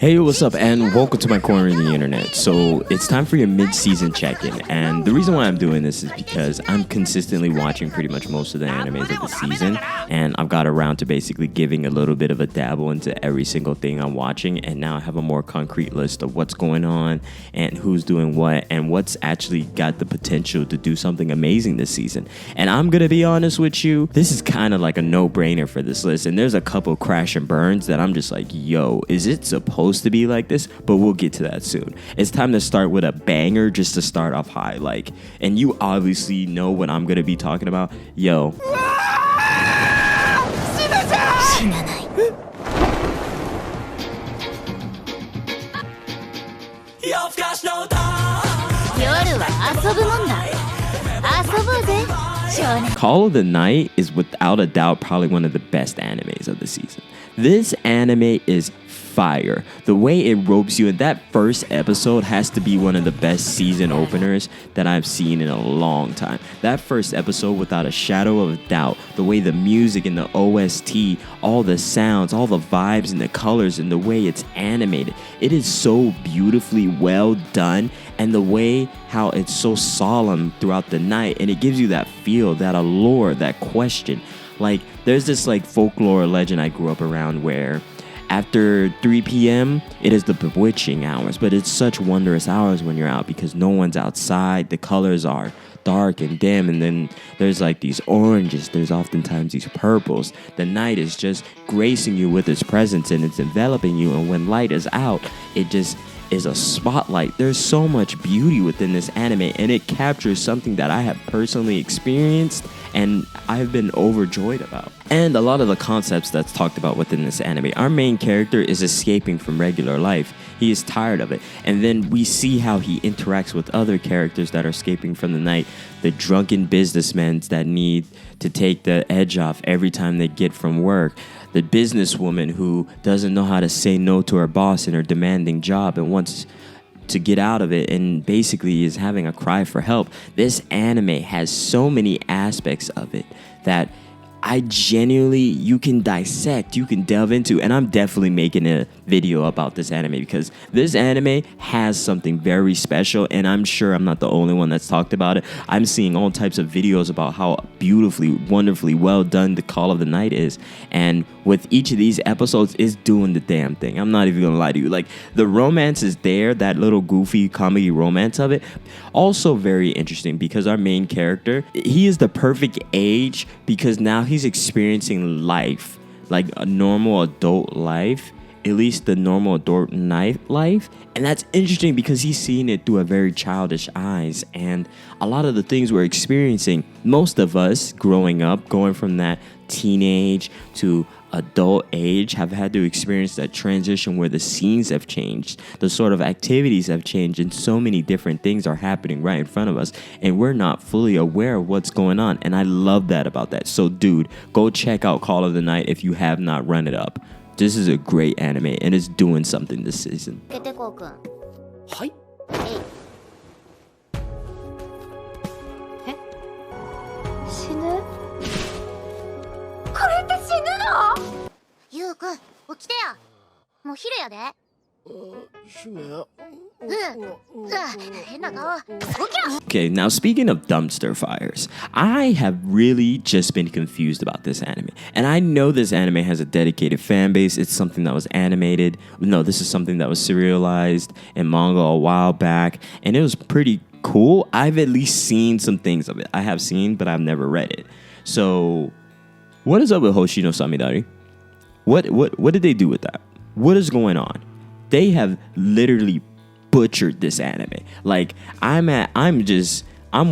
Hey, what's up, and welcome to my corner of the internet. So it's time for your mid-season check-in, and the reason why I'm doing this is because I'm consistently watching pretty much most of the animes of the season, and I've got around to basically giving a little bit of a dabble into every single thing I'm watching, and now I have a more concrete list of what's going on and who's doing what and what's actually got the potential to do something amazing this season. And I'm gonna be honest with you, this is kind of like a no-brainer for this list, and there's a couple crash and burns that I'm just like, yo, is it supposed to be like this? But we'll get to that soon. It's time to start with a banger just to start off high, like, and you obviously know what I'm gonna be talking about. Yo, Call of the Night is without a doubt probably one of the best animes of the season. This anime is fire. The way it ropes you in that first episode has to be one of the best season openers that I've seen in a long time. That first episode, without a shadow of a doubt, the way the music and the OST, all the sounds, all the vibes and the colors and the way it's animated, it is so beautifully well done, and the way how it's so solemn throughout the night, and it gives you that feel, that allure, that question. Like, there's this like folklore legend I grew up around where after 3 p.m., it is the bewitching hours, but it's such wondrous hours when you're out because no one's outside. The colors are dark and dim, and then there's like these oranges, there's oftentimes these purples. The night is just gracing you with its presence and it's enveloping you, and when light is out, it just is a spotlight. There's so much beauty within this anime, and it captures something that I have personally experienced and I've been overjoyed about. And a lot of the concepts that's talked about within this anime, our main character is escaping from regular life. He is tired of it, and then we see how he interacts with other characters that are escaping from the night, the drunken businessmen that need to take the edge off every time they get from work, the businesswoman who doesn't know how to say no to her boss in her demanding job and wants to get out of it and basically is having a cry for help. This anime has so many aspects of it that I genuinely, you can dissect, you can delve into, and I'm definitely making a video about this anime because this anime has something very special, and I'm sure I'm not the only one that's talked about it. I'm seeing all types of videos about how beautifully, wonderfully well done the Call of the Night is, and with each of these episodes, it's doing the damn thing. I'm not even gonna lie to you. Like, the romance is there, that little goofy comedy romance of it. Also very interesting because our main character, he is the perfect age because now he's experiencing life, like a normal adult life, at least the normal adult life. And that's interesting because he's seeing it through a very childish eyes. And a lot of the things we're experiencing, most of us growing up, going from that teenage to adult age, have had to experience that transition where the scenes have changed, the sort of activities have changed, and so many different things are happening right in front of us, and we're not fully aware of what's going on. And I love that about that. So dude, go check out Call of the Night if you have not run it up. This is a great anime, and it's doing something this season. はい。え？死ぬ？これって死ぬの？ゆうくん、起きてや。もう昼やで。姫。変な顔。起きろ。 Okay, now speaking of dumpster fires, I have really just been confused about this anime. And I know this anime has a dedicated fan base. It's something that was animated. No, this is something that was serialized in manga a while back. And it was pretty cool. I've at least seen some things of it. I have seen, but I've never read it. So, what is up with Hoshino Samidari? What did they do with that? What is going on? They have literally butchered this anime. Like, I'm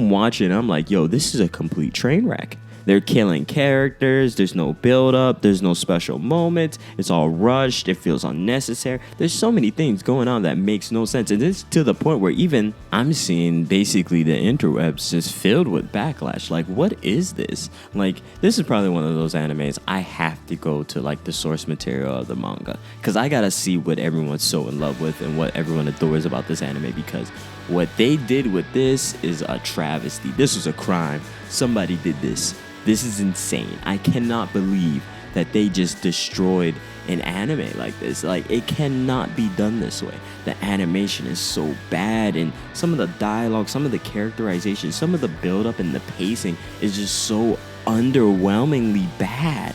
watching, I'm like, yo, this is a complete train wreck. They're killing characters, there's no build up, there's no special moments, it's all rushed, it feels unnecessary. There's so many things going on that makes no sense. And it's to the point where even I'm seeing basically the interwebs just filled with backlash. Like, what is this? Like, this is probably one of those animes I have to go to like the source material of the manga, because I gotta see what everyone's so in love with and what everyone adores about this anime, because what they did with this is a travesty. This was a crime. Somebody did this. This is insane. I cannot believe that they just destroyed an anime like this. Like, it cannot be done this way. The animation is so bad, and some of the dialogue, some of the characterization, some of the build-up and the pacing is just so underwhelmingly bad.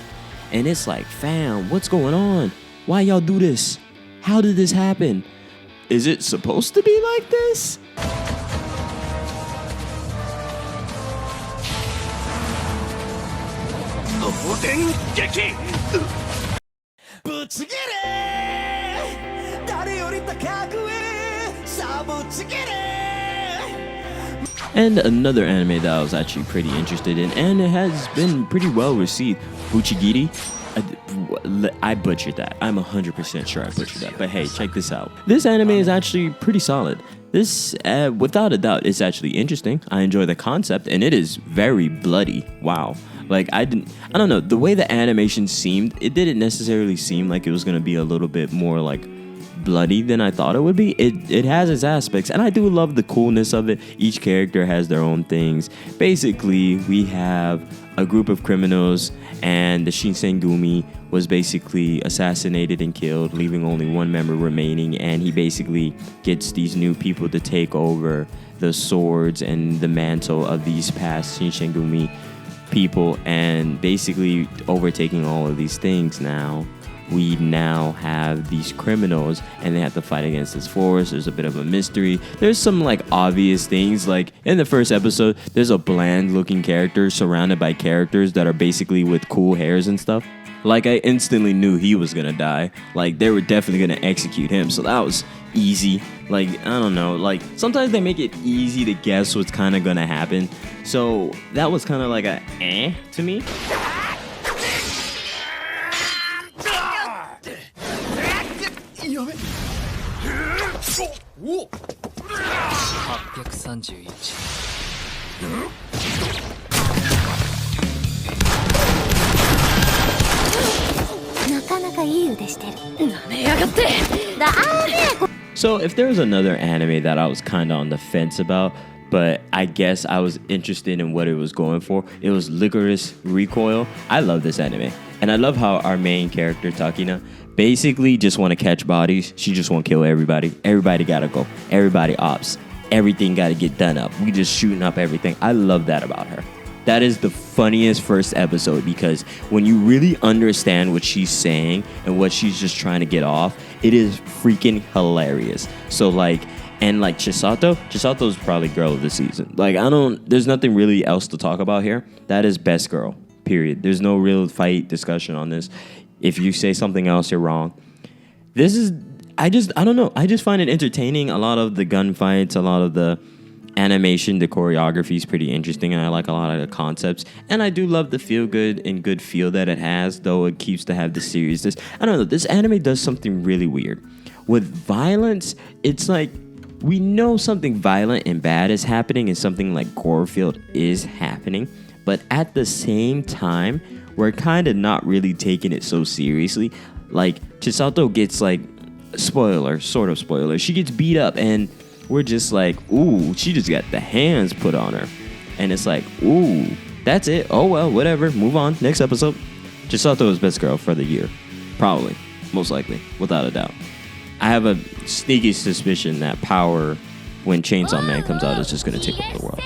And it's like, fam, what's going on? Why y'all do this? How did this happen? Is it supposed to be like this? And another anime that I was actually pretty interested in, and it has been pretty well received, Buchigiri. I butchered that. I'm 100% sure I butchered that. But hey, check this out. This anime is actually pretty solid. This, without a doubt, is actually interesting. I enjoy the concept, and it is very bloody. Wow. Like, I don't know, the way the animation seemed, it didn't necessarily seem like it was going to be a little bit more like bloody than I thought it would be. It has its aspects, and I do love the coolness of it. Each character has their own things. Basically, we have a group of criminals, and the Shinsengumi was basically assassinated and killed, leaving only one member remaining, and he basically gets these new people to take over the swords and the mantle of these past Shinsengumi people, and basically overtaking all of these things. Now we now have these criminals, and they have to fight against this force. There's a bit of a mystery. There's some like obvious things, like in the first episode there's a bland looking character surrounded by characters that are basically with cool hairs and stuff. Like, I instantly knew he was gonna die. Like, they were definitely gonna execute him, so that was easy. Like, I don't know, like sometimes they make it easy to guess what's kind of gonna happen, so that was kind of like a to me. So if there was another anime that I was kind of on the fence about, but I guess I was interested in what it was going for, it was Licorice Recoil. I love this anime, and I love how our main character Takina basically just want to catch bodies. She just want to kill everybody. Everybody gotta go. Everybody ops. Everything gotta get done up. We just shooting up everything. I love that about her. That is the funniest first episode, because when you really understand what she's saying and what she's just trying to get off, it is freaking hilarious. So like, and like Chisato's probably girl of the season. Like, there's nothing really else to talk about here. That is best girl, period. There's no real fight discussion on this. If you say something else, you're wrong. This is, I don't know. I just find it entertaining. A lot of the gunfights, a lot of the animation, the choreography is pretty interesting, and I like a lot of the concepts. And I do love the feel good and good feel that it has, though it keeps to have the seriousness. I don't know. This anime does something really weird. With violence, it's like we know something violent and bad is happening, and something like gore-filled is happening. But at the same time, we're kind of not really taking it so seriously. Like, Chisato gets like, sort of spoiler, she gets beat up, and we're just like, ooh, she just got the hands put on her. And it's like, ooh, that's it. Oh, well, whatever. Move on. Next episode. Chisato is best girl for the year. Probably. Most likely. Without a doubt. I have a sneaky suspicion that Power, when Chainsaw Man comes out, is just going to take over the world.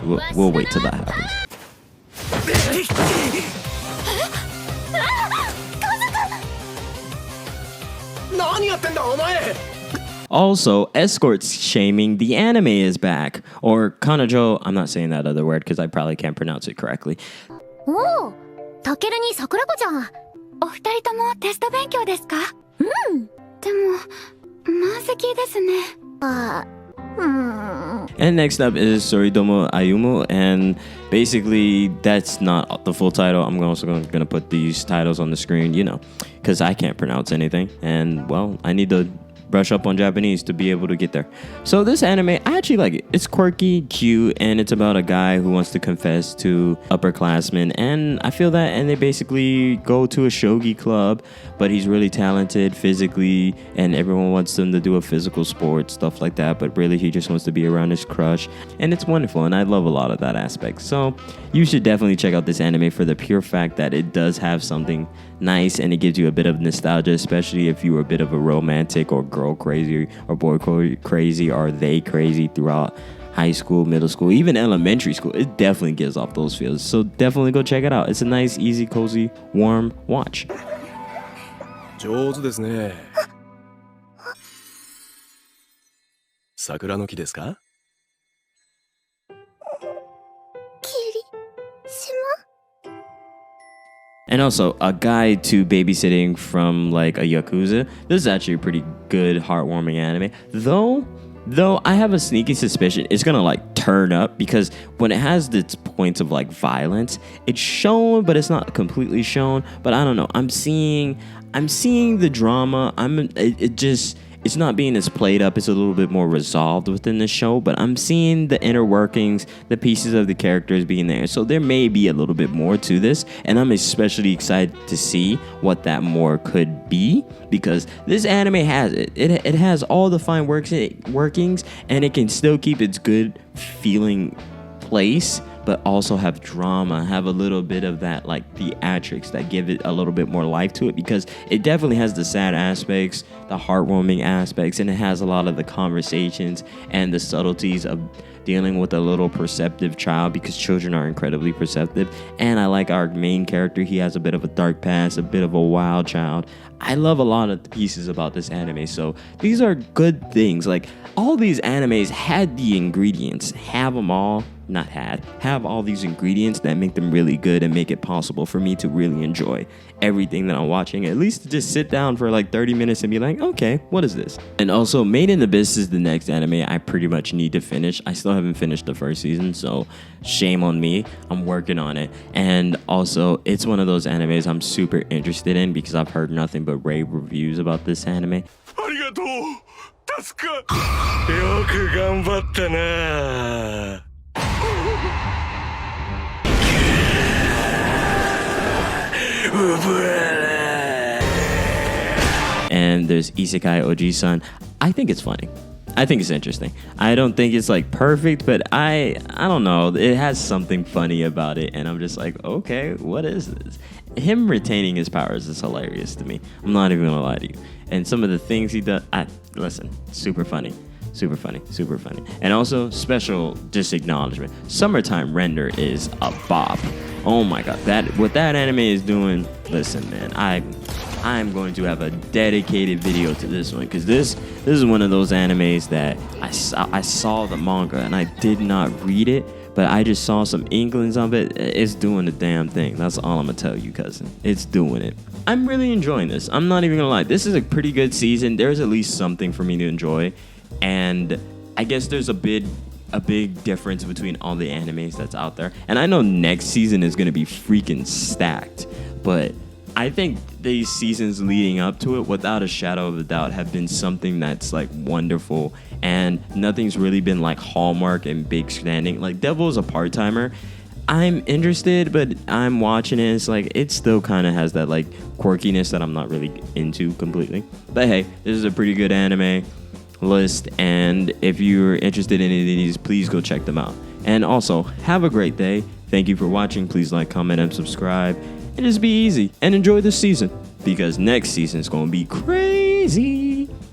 But we'll wait till that happens. Also, escorts shaming the anime is back. Or Kanojo, I'm not saying that other word because I probably can't pronounce it correctly. Oh, Takeru ni Sakurakoちゃん。お二人ともテスト勉強ですか？うん。でも満席ですね。And next up is Soridomo Ayumu, and basically that's not the full title. I'm also going to put these titles on the screen, because I can't pronounce anything, and well, I need to brush up on Japanese to be able to get there. So this anime, I actually like it. It's quirky, cute, and it's about a guy who wants to confess to upperclassmen. And I feel that, and they basically go to a shogi club, but he's really talented physically, and everyone wants him to do a physical sport, stuff like that. But really, he just wants to be around his crush, and it's wonderful. And I love a lot of that aspect. So you should definitely check out this anime for the pure fact that it does have something nice, and it gives you a bit of nostalgia, especially if you were a bit of a romantic or girl crazy or boy crazy or they crazy throughout high school, middle school, even elementary school. It definitely gives off those feels. So definitely go check it out. It's a nice, easy, cozy, warm watch. 上手ですね。桜の木ですか？ And also, a guide to babysitting from like a Yakuza. This is actually a pretty good, heartwarming anime. Though I have a sneaky suspicion it's gonna like turn up, because when it has its points of like violence, it's shown, but it's not completely shown. But I don't know. I'm seeing the drama. It's not being as played up. It's a little bit more resolved within the show, but I'm seeing the inner workings, the pieces of the characters being there. So there may be a little bit more to this, and I'm especially excited to see what that more could be, because this anime has it. It has all the fine workings, and it can still keep its good feeling place, but also have drama, have a little bit of that like theatrics that give it a little bit more life to it, because it definitely has the sad aspects, the heartwarming aspects, and it has a lot of the conversations and the subtleties of dealing with a little perceptive child, because children are incredibly perceptive. And I like our main character. He has a bit of a dark past, a bit of a wild child. I love a lot of the pieces about this anime. So these are good things. Like, all these animes had the ingredients, have all these ingredients that make them really good and make it possible for me to really enjoy everything that I'm watching. At least to just sit down for like 30 minutes and be like, okay, what is this? And also, Made in Abyss is the next anime I pretty much need to finish. I still haven't finished the first season, so shame on me. I'm working on it. And also, it's one of those animes I'm super interested in, because I've heard nothing but rave reviews about this anime. ありがとう。助か。よく頑張ったな。 And there's Isekai Oji-san. I think it's funny. I think it's interesting. I don't think it's like perfect, but I don't know. It has something funny about it, and I'm just like, okay, what is this? Him retaining his powers is hilarious to me. I'm not even gonna lie to you. And some of the things he does, listen, super funny. Super funny, super funny. And also, special just acknowledgement. Summertime Render is a bop. Oh my god, what that anime is doing, listen man, I'm going to have a dedicated video to this one, because this is one of those animes that I saw the manga and I did not read it, but I just saw some inklings of it. It's doing the damn thing. That's all I'm gonna tell you, cousin. It's doing it. I'm really enjoying this. I'm not even gonna lie. This is a pretty good season. There's at least something for me to enjoy. And I guess there's a big difference between all the animes that's out there. And I know next season is going to be freaking stacked. But I think these seasons leading up to it, without a shadow of a doubt, have been something that's like wonderful. And nothing's really been like Hallmark and big standing. Like, Devil is a part-timer. I'm interested, but I'm watching it. It's like, it still kind of has that like quirkiness that I'm not really into completely. But hey, this is a pretty good anime list, and if you're interested in any of these, please go check them out. And also, have a great day. Thank you for watching. Please like, comment, and subscribe, and just be easy and enjoy this season, because next season is going to be crazy.